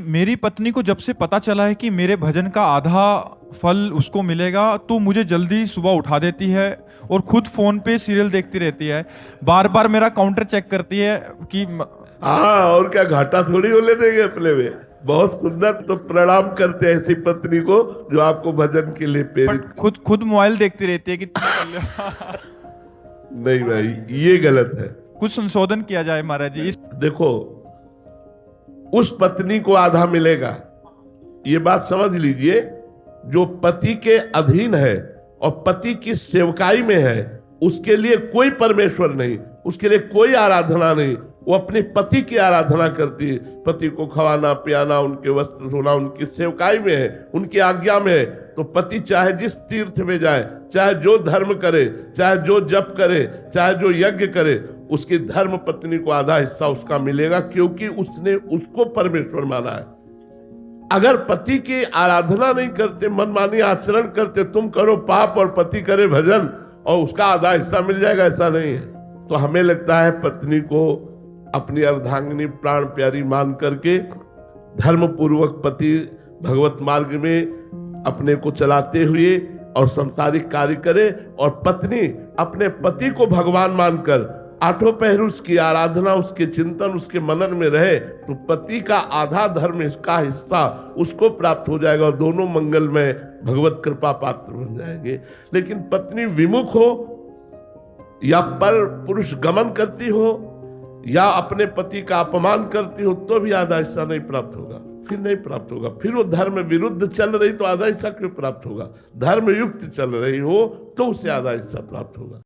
मेरी पत्नी को जब से पता चला है कि मेरे भजन का आधा फल उसको मिलेगा, तो मुझे जल्दी सुबह उठा देती है और खुद फोन पे सीरियल देखती रहती है। बार बार मेरा काउंटर चेक करती है कि हाँ, और क्या घाटा थोड़ी होने देंगे अपने में। बहुत सुंदर। तो प्रणाम करते हैं ऐसी पत्नी को जो आपको भजन के लिए प्रेरित। खुद खुद मोबाइल देखती रहती है कि नहीं भाई, ये गलत है। कुछ संशोधन किया जाए महाराज जी। देखो, उस पत्नी को आधा मिलेगा, ये बात समझ लीजिए। जो पति के अधीन है और पति की सेवकाई में है, उसके लिए कोई परमेश्वर नहीं, उसके लिए कोई आराधना नहीं। वो अपने पति की आराधना करती है। पति को खवाना पियाना, उनके वस्त्र धोना, उनकी सेवकाई में है, उनकी आज्ञा में है। तो पति चाहे जिस तीर्थ में जाए, चाहे जो धर्म करे, चाहे जो जप करे, चाहे जो यज्ञ करे, उसकी धर्म पत्नी को आधा हिस्सा उसका मिलेगा, क्योंकि उसने उसको परमेश्वर माना है। अगर पति की आराधना नहीं करते, मनमानी आचरण करते, तुम करो पाप और पति करे भजन और उसका आधा हिस्सा मिल जाएगा, ऐसा नहीं है। तो हमें लगता है पत्नी को अपनी अर्धांगिनी प्राण प्यारी मान करके धर्म पूर्वक पति भगवत मार्ग में अपने को चलाते हुए और संसारिक कार्य करे, और पत्नी अपने पति को भगवान मानकर आठों पहर उसकी आराधना, उसके चिंतन, उसके मनन में रहे, तो पति का आधा धर्म का हिस्सा उसको प्राप्त हो जाएगा और दोनों मंगल में भगवत कृपा पात्र बन जाएंगे। लेकिन पत्नी विमुख हो या पर पुरुष गमन करती हो या अपने पति का अपमान करती हो, तो भी आधा हिस्सा नहीं प्राप्त होगा। फिर नहीं प्राप्त होगा। फिर वो धर्म विरुद्ध चल रही तो आधा हिस्सा क्यों प्राप्त होगा? धर्म युक्त चल रही हो तो उसे आधा हिस्सा प्राप्त होगा।